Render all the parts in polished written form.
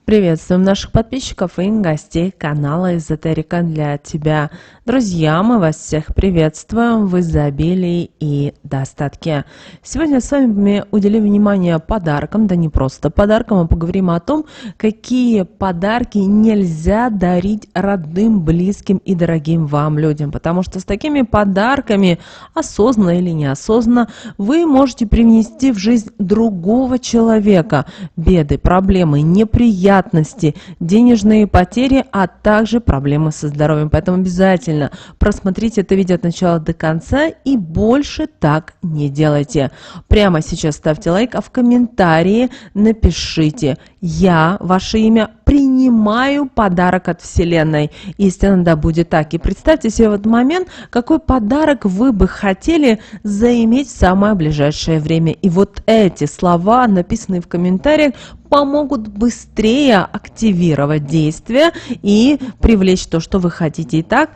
Приветствуем наших подписчиков и гостей канала Эзотерика для тебя. Друзья, мы вас всех приветствуем в изобилии и достатке. Сегодня с вами уделим внимание подаркам, да не просто подаркам, а поговорим о том, какие подарки нельзя дарить родным, близким и дорогим вам людям. Потому что с такими подарками, осознанно или неосознанно, вы можете привнести в жизнь другого человека беды, проблемы, неприятности, денежные потери, а также проблемы со здоровьем. Поэтому обязательно просмотрите это видео от начала до конца и больше так не делайте. Прямо сейчас ставьте лайк, а в комментарии напишите: «Я, ваше имя, принимаю подарок от Вселенной». Истинно да будет так. И представьте себе в этот момент, какой подарок вы бы хотели заиметь в самое ближайшее время. И вот эти слова, написанные в комментариях, помогут быстрее активировать действие и привлечь то, что вы хотите. Итак,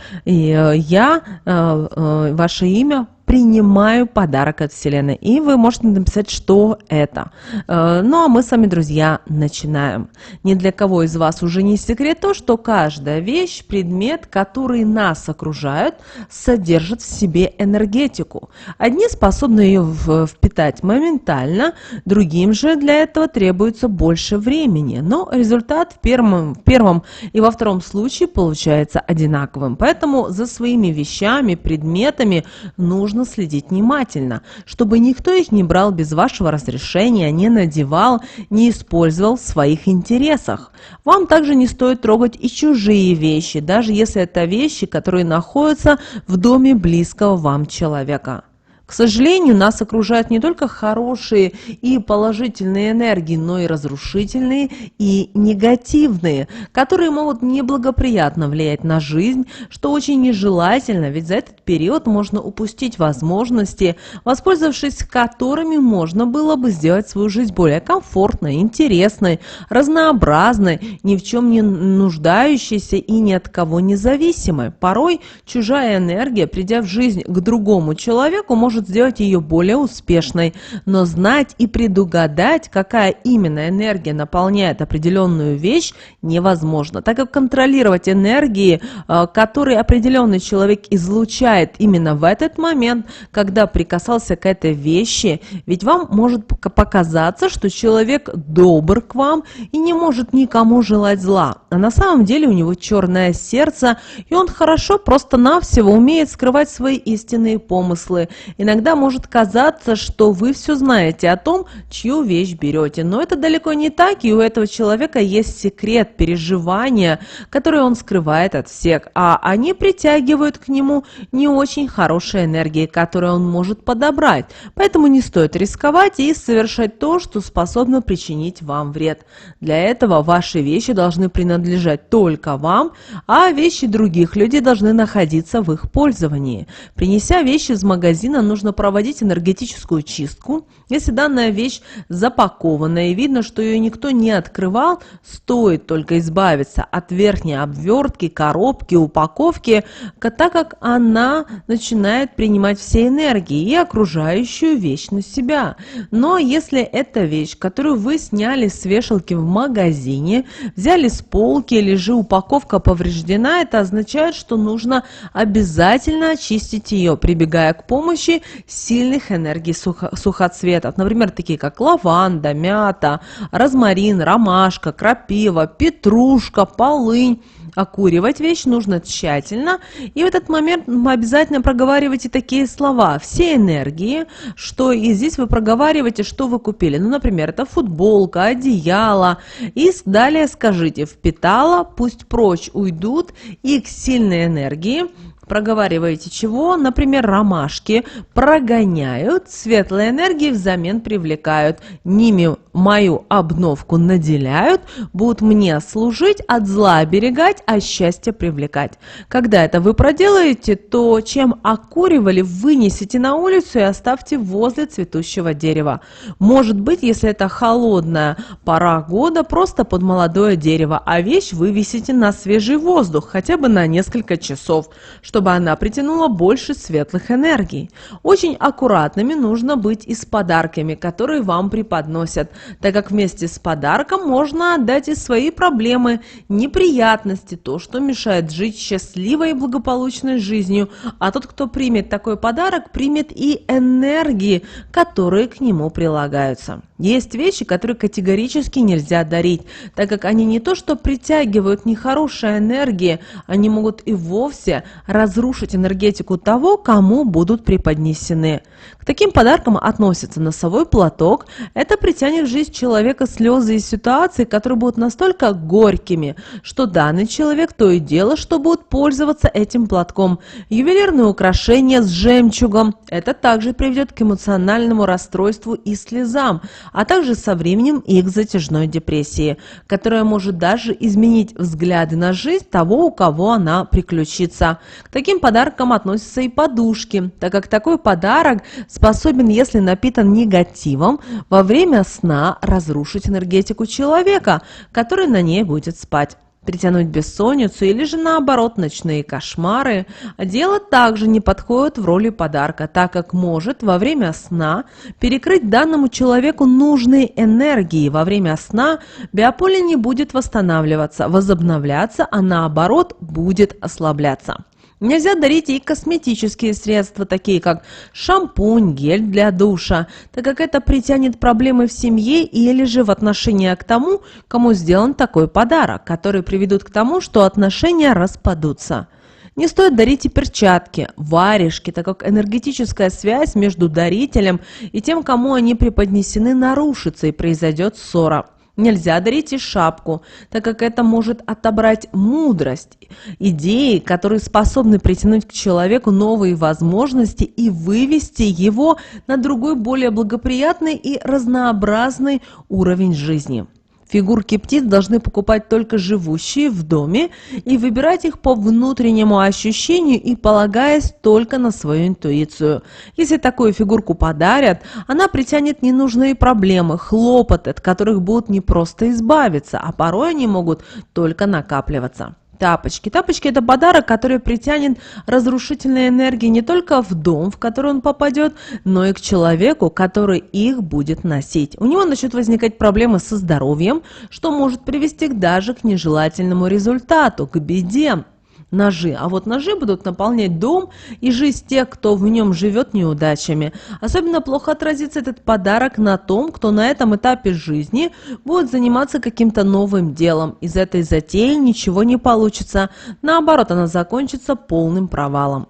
ваше имя, принимаю подарок от Вселенной. И вы можете написать, что это. Ну а мы с вами, друзья, начинаем. Ни для кого из вас уже не секрет то, что каждая вещь, предмет, который нас окружает, содержит в себе энергетику. Одни способны ее впитать моментально, другим же для этого требуется больше времени. Но результат в первом и во втором случае получается одинаковым. Поэтому за своими вещами, предметами нужно следить внимательно, чтобы никто их не брал без вашего разрешения, не надевал, не использовал в своих интересах. Вам также не стоит трогать и чужие вещи, даже если это вещи, которые находятся в доме близкого вам человека. К сожалению, нас окружают не только хорошие и положительные энергии, но и разрушительные и негативные, которые могут неблагоприятно влиять на жизнь, что очень нежелательно, ведь за этот период можно упустить возможности, воспользовавшись которыми можно было бы сделать свою жизнь более комфортной, интересной, разнообразной, ни в чем не нуждающейся и ни от кого независимой. Порой чужая энергия, придя в жизнь к другому человеку, может сделать ее более успешной, но знать и предугадать, какая именно энергия наполняет определенную вещь, невозможно, так как контролировать энергии, которые определенный человек излучает именно в этот момент, когда прикасался к этой вещи, ведь вам может показаться, что человек добр к вам и не может никому желать зла, а на самом деле у него черное сердце, и он хорошо просто-навсего умеет скрывать свои истинные помыслы. Иногда может казаться, что вы все знаете о том, чью вещь берете, но это далеко не так, и у этого человека есть секрет, переживания, которые он скрывает от всех, а они притягивают к нему не очень хорошие энергии, которые он может подобрать. Поэтому не стоит рисковать и совершать то, что способно причинить вам вред. Для этого ваши вещи должны принадлежать только вам, а вещи других людей должны находиться в их пользовании. Принеся вещи из магазина, нужно проводить энергетическую чистку. Если данная вещь запакованная и видно, что ее никто не открывал, стоит только избавиться от верхней обвертки, коробки, упаковки, так как она начинает принимать все энергии и окружающую вещь на себя. Но если эта вещь, которую вы сняли с вешалки в магазине, взяли с полки или же упаковка повреждена, это означает, что нужно обязательно очистить ее, прибегая к помощи сильных энергий сухоцветов, например, такие как лаванда, мята, розмарин, ромашка, крапива, петрушка, полынь. Окуривать вещь нужно тщательно, и в этот момент обязательно проговаривайте такие слова: все энергии, что и здесь вы проговариваете, что вы купили. Ну, например, это футболка, одеяло, и далее скажите: впитала, пусть прочь уйдут, и к сильной энергии проговариваете чего? Например, ромашки прогоняют, светлые энергии взамен привлекают, ними мою обновку наделяют, будут мне служить, от зла оберегать, а счастье привлекать. Когда это вы проделаете, то чем окуривали, вынесите на улицу и оставьте возле цветущего дерева. Может быть, если это холодная пора года, просто под молодое дерево, а вещь вывесите на свежий воздух, хотя бы на несколько часов, чтобы чтобы она притянула больше светлых энергий. Очень аккуратными нужно быть и с подарками, которые вам преподносят, так как вместе с подарком можно отдать и свои проблемы, неприятности, то, что мешает жить счастливой и благополучной жизнью. А тот, кто примет такой подарок, примет и энергии, которые к нему прилагаются. Есть вещи, которые категорически нельзя дарить, так как они не то что притягивают нехорошие энергии, они могут и вовсе разрушить энергетику того, кому будут преподнесены. К таким подаркам относится носовой платок. Это притянет в жизнь человека слезы из ситуаций, которые будут настолько горькими, что данный человек то и дело, что будет пользоваться этим платком. Ювелирные украшения с жемчугом. Это также приведет к эмоциональному расстройству и слезам, а также со временем и к затяжной депрессии, которая может даже изменить взгляды на жизнь того, у кого она приключится. К таким подаркам относятся и подушки, так как такой подарок способен, если напитан негативом, во время сна разрушить энергетику человека, который на ней будет спать. Притянуть бессонницу или же наоборот ночные кошмары. Дело также не подходит в роли подарка, так как может во время сна перекрыть данному человеку нужные энергии. Во время сна биополе не будет восстанавливаться, возобновляться, а наоборот будет ослабляться. Нельзя дарить и косметические средства, такие как шампунь, гель для душа, так как это притянет проблемы в семье или же в отношении к тому, кому сделан такой подарок, который приведут к тому, что отношения распадутся. Не стоит дарить и перчатки, варежки, так как энергетическая связь между дарителем и тем, кому они преподнесены, нарушится и произойдет ссора. Нельзя дарить и шапку, так как это может отобрать мудрость, идеи, которые способны притянуть к человеку новые возможности и вывести его на другой, более благоприятный и разнообразный уровень жизни. Фигурки птиц должны покупать только живущие в доме и выбирать их по внутреннему ощущению и полагаясь только на свою интуицию. Если такую фигурку подарят, она притянет ненужные проблемы, хлопоты, от которых будут не просто избавиться, а порой они могут только накапливаться. Тапочки. Тапочки – это подарок, который притянет разрушительные энергии не только в дом, в который он попадет, но и к человеку, который их будет носить. У него начнут возникать проблемы со здоровьем, что может привести даже к нежелательному результату, к беде. Ножи. А вот ножи будут наполнять дом и жизнь тех, кто в нем живет, неудачами. Особенно плохо отразится этот подарок на том, кто на этом этапе жизни будет заниматься каким-то новым делом. Из этой затеи ничего не получится. Наоборот, она закончится полным провалом.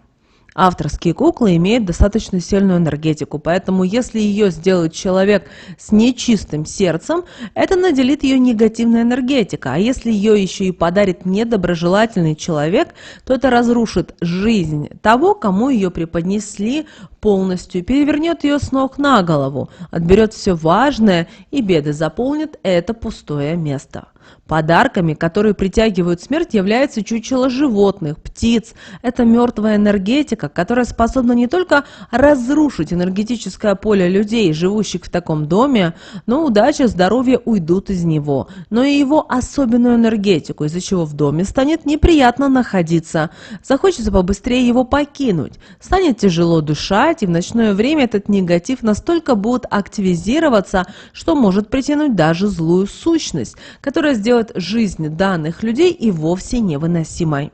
Авторские куклы имеют достаточно сильную энергетику, поэтому если ее сделает человек с нечистым сердцем, это наделит ее негативной энергетикой, а если ее еще и подарит недоброжелательный человек, то это разрушит жизнь того, кому ее преподнесли полностью, перевернет ее с ног на голову, отберет все важное и беды заполнит это пустое место. Подарками, которые притягивают смерть, является чучело животных, птиц. Это мертвая энергетика, которая способна не только разрушить энергетическое поле людей, живущих в таком доме, но удача, здоровье уйдут из него, но и его особенную энергетику, из-за чего в доме станет неприятно находиться, захочется побыстрее его покинуть, станет тяжело дышать, и в ночное время этот негатив настолько будет активизироваться, что может притянуть даже злую сущность, которая сделает жизнь данных людей и вовсе невыносимой.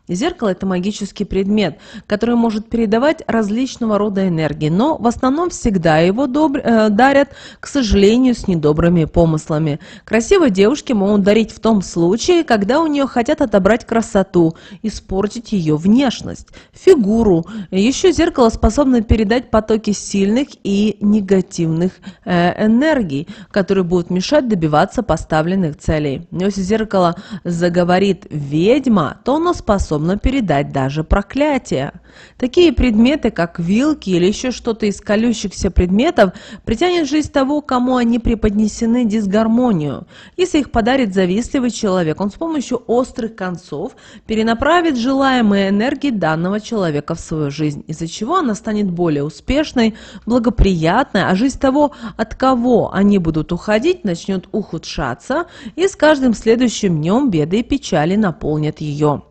Зеркало – это магический предмет, который может передавать различного рода энергии, но в основном всегда его дарят, к сожалению, с недобрыми помыслами. Красивой девушке могут дарить в том случае, когда у нее хотят отобрать красоту, испортить ее внешность, фигуру. Еще зеркало способно передать потоки сильных и негативных энергий, которые будут мешать добиваться поставленных целей. Но если зеркало заговорит ведьма, то оно способно передать даже проклятие. Такие предметы, как вилки или еще что-то из колющихся предметов, притянет жизнь того, кому они преподнесены, дисгармонию. Если их подарит завистливый человек, он с помощью острых концов перенаправит желаемые энергии данного человека в свою жизнь, из-за чего она станет более успешной, благоприятной, а жизнь того, от кого они будут уходить, начнет ухудшаться, и с каждым следующим днем беды и печали наполнят ее.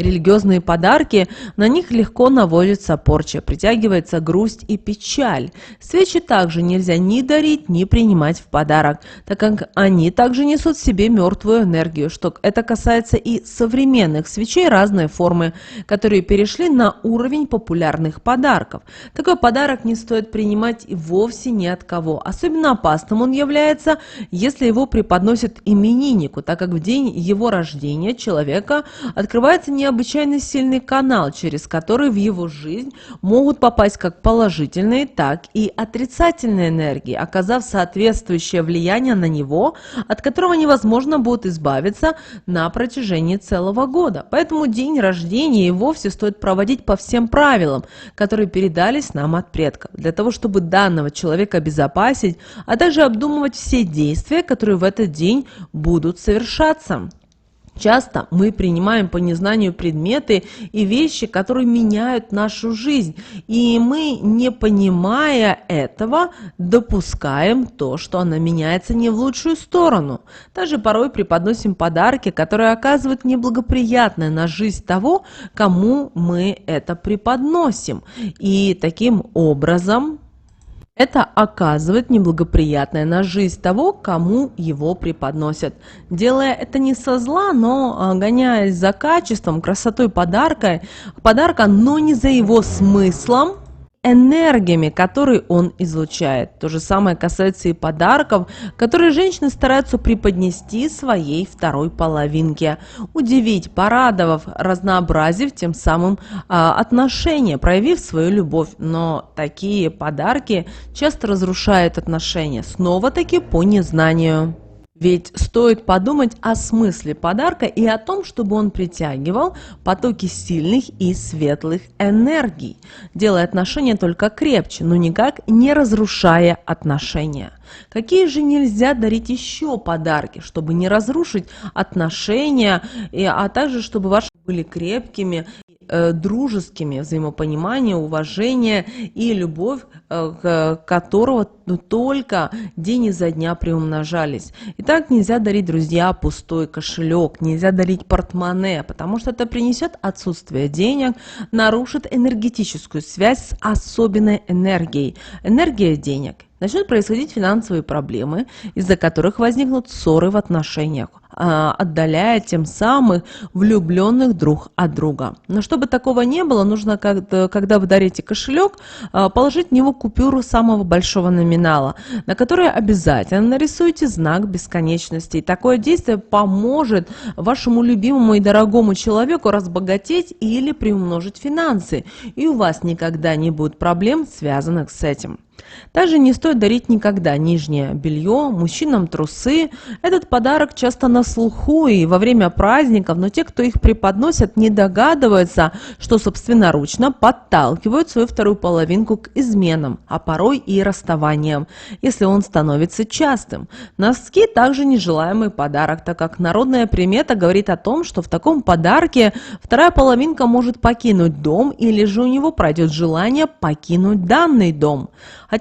Религиозные подарки, на них легко наводится порча, притягивается грусть и печаль. Свечи также нельзя ни дарить, ни принимать в подарок, так как они также несут в себе мертвую энергию, что это касается и современных свечей разной формы, которые перешли на уровень популярных подарков. Такой подарок не стоит принимать и вовсе ни от кого. Особенно опасным он является, если его преподносят имениннику, так как в день его рождения человека открывается необычайно сильный канал, через который в его жизнь могут попасть как положительные, так и отрицательные энергии, оказав соответствующее влияние на него, от которого невозможно будет избавиться на протяжении целого года. Поэтому день рождения и вовсе стоит проводить по всем правилам, которые передались нам от предков, для того, чтобы данного человека обезопасить, а также обдумывать все действия, которые в этот день будут совершаться. Часто мы принимаем по незнанию предметы и вещи, которые меняют нашу жизнь, и мы, не понимая этого, допускаем то, что она меняется не в лучшую сторону. Также порой преподносим подарки, которые оказывают неблагоприятное на жизнь того, кому мы это преподносим. И таким образом это оказывает неблагоприятное на жизнь того, кому его преподносят. Делая это не со зла, но гоняясь за качеством, красотой подарка, но не за его смыслом, энергиями, которые он излучает. То же самое касается и подарков, которые женщины стараются преподнести своей второй половинке. Удивить, порадовав, разнообразив тем самым отношения, проявив свою любовь. Но такие подарки часто разрушают отношения, снова-таки по незнанию. Ведь стоит подумать о смысле подарка и о том, чтобы он притягивал потоки сильных и светлых энергий, делая отношения только крепче, но никак не разрушая отношения. Какие же нельзя дарить еще подарки, чтобы не разрушить отношения, а также чтобы ваши были крепкими, дружескими, взаимопонимание, уважение и любовь, которого только день изо дня приумножались. Итак, нельзя дарить, друзья, пустой кошелек, нельзя дарить портмоне, потому что это принесет отсутствие денег, нарушит энергетическую связь с особенной энергией. Энергия денег. Начнут происходить финансовые проблемы, из-за которых возникнут ссоры в отношениях, отдаляя тем самым влюбленных друг от друга. Но чтобы такого не было, нужно, когда вы дарите кошелек, положить в него купюру самого большого номинала, на которой обязательно нарисуйте знак бесконечности. И такое действие поможет вашему любимому и дорогому человеку разбогатеть или приумножить финансы, и у вас никогда не будет проблем, связанных с этим. Также не стоит дарить никогда нижнее белье, мужчинам трусы. Этот подарок часто на слуху и во время праздников, но те, кто их преподносят, не догадываются, что собственноручно подталкивают свою вторую половинку к изменам, а порой и расставаниям, если он становится частым. Носки также нежелаемый подарок, так как народная примета говорит о том, что в таком подарке вторая половинка может покинуть дом или же у него пройдет желание покинуть данный дом. Но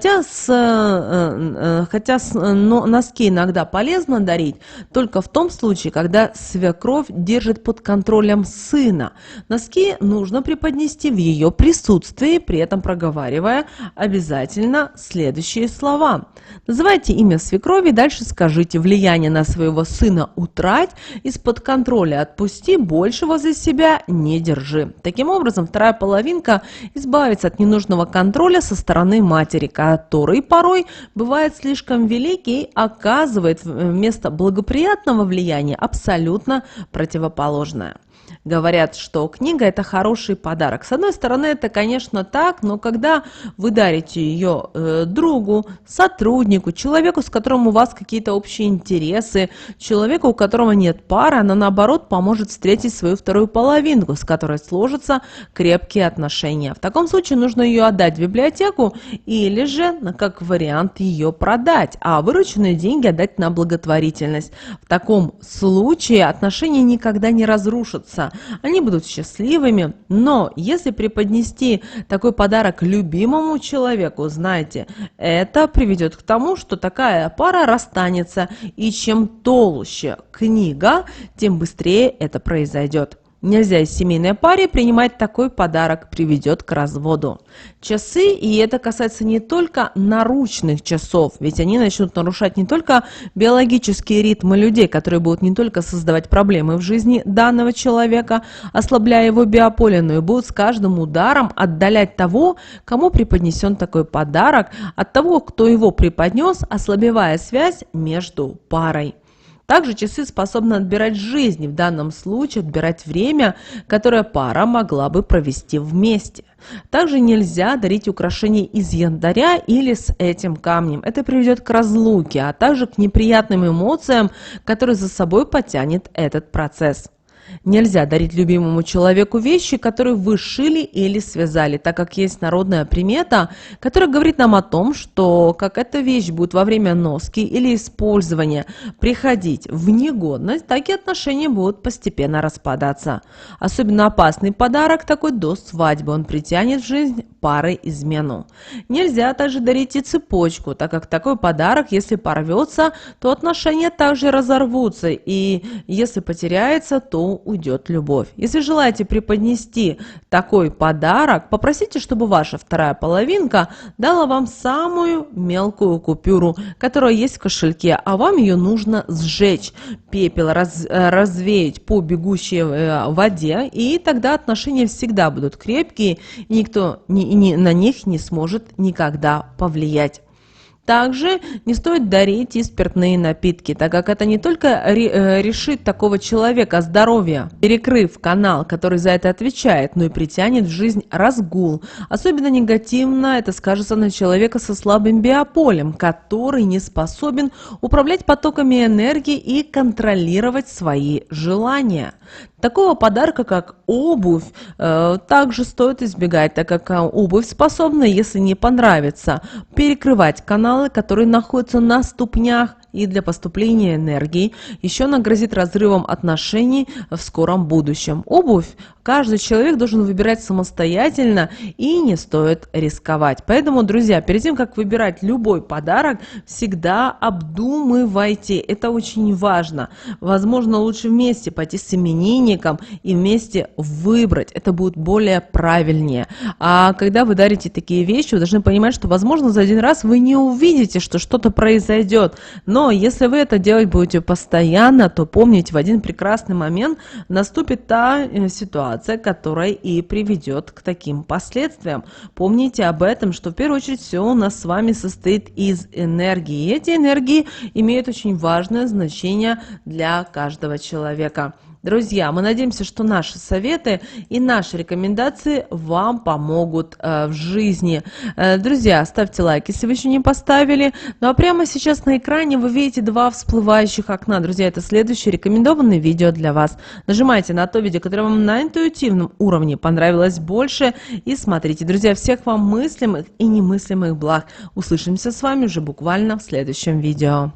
носки иногда полезно дарить только в том случае, когда свекровь держит под контролем сына. Носки нужно преподнести в ее присутствии, при этом проговаривая обязательно следующие слова. Называйте имя свекрови, дальше скажите: влияние на своего сына утрать, из-под контроля отпусти, больше возле себя не держи. Таким образом, вторая половинка избавится от ненужного контроля со стороны матери, который порой бывает слишком великий и оказывает вместо благоприятного влияния абсолютно противоположное. Говорят, что книга – это хороший подарок. С одной стороны, это, конечно, так, но когда вы дарите ее другу, сотруднику, человеку, с которым у вас какие-то общие интересы, человеку, у которого нет пары, она, наоборот, поможет встретить свою вторую половинку, с которой сложатся крепкие отношения. В таком случае нужно ее отдать в библиотеку или же, как вариант, ее продать, а вырученные деньги отдать на благотворительность. В таком случае отношения никогда не разрушатся. Они будут счастливыми, но если преподнести такой подарок любимому человеку, знаете, это приведет к тому, что такая пара расстанется, и чем толще книга, тем быстрее это произойдет. Нельзя семейной паре принимать такой подарок, приведет к разводу. Часы, и это касается не только наручных часов, ведь они начнут нарушать не только биологические ритмы людей, которые будут не только создавать проблемы в жизни данного человека, ослабляя его биополе, но и будут с каждым ударом отдалять того, кому преподнесен такой подарок, от того, кто его преподнес, ослабевая связь между парой. Также часы способны отбирать жизнь, в данном случае отбирать время, которое пара могла бы провести вместе. Также нельзя дарить украшения из янтаря или с этим камнем. Это приведет к разлуке, а также к неприятным эмоциям, которые за собой потянет этот процесс. Нельзя дарить любимому человеку вещи, которые вы шили или связали, так как есть народная примета, которая говорит нам о том, что как эта вещь будет во время носки или использования приходить в негодность, так и отношения будут постепенно распадаться. Особенно опасный подарок такой до свадьбы, он притянет в жизнь пары измену. Нельзя также дарить и цепочку, так как такой подарок, если порвется, то отношения также разорвутся, и если потеряется, то уйдет любовь. Если желаете преподнести такой подарок, попросите, чтобы ваша вторая половинка дала вам самую мелкую купюру, которая есть в кошельке, а вам ее нужно сжечь, пепел развеять по бегущей воде, и тогда отношения всегда будут крепкие, и никто на них не сможет никогда повлиять. Также не стоит дарить и спиртные напитки, так как это не только решит такого человека здоровье, перекрыв канал, который за это отвечает, но и притянет в жизнь разгул. Особенно негативно это скажется на человека со слабым биополем, который не способен управлять потоками энергии и контролировать свои желания. Такого подарка, как обувь, также стоит избегать, так как обувь способна, если не понравится, перекрывать каналы, которые находятся на ступнях, и для поступления энергии. Еще она грозит разрывом отношений в скором будущем. Обувь каждый человек должен выбирать самостоятельно и не стоит рисковать. Поэтому, друзья, перед тем, как выбирать любой подарок, всегда обдумывайте. Это очень важно. Возможно, лучше вместе пойти с именинником и вместе выбрать. Это будет более правильнее. А когда вы дарите такие вещи, вы должны понимать, что, возможно, за один раз вы не увидите, что что-то произойдет. Но если вы это делать будете постоянно, то помните, в один прекрасный момент наступит та ситуация, которая и приведет к таким последствиям. Помните об этом, что в первую очередь все у нас с вами состоит из энергии. И эти энергии имеют очень важное значение для каждого человека. Друзья, мы надеемся, что наши советы и наши рекомендации вам помогут в жизни. Друзья, ставьте лайк, если вы еще не поставили. Ну а прямо сейчас на экране вы видите два всплывающих окна. Друзья, это следующее рекомендованное видео для вас. Нажимайте на то видео, которое вам на интуитивном уровне понравилось больше, и смотрите. Друзья, всех вам мыслимых и немыслимых благ. Услышимся с вами уже буквально в следующем видео.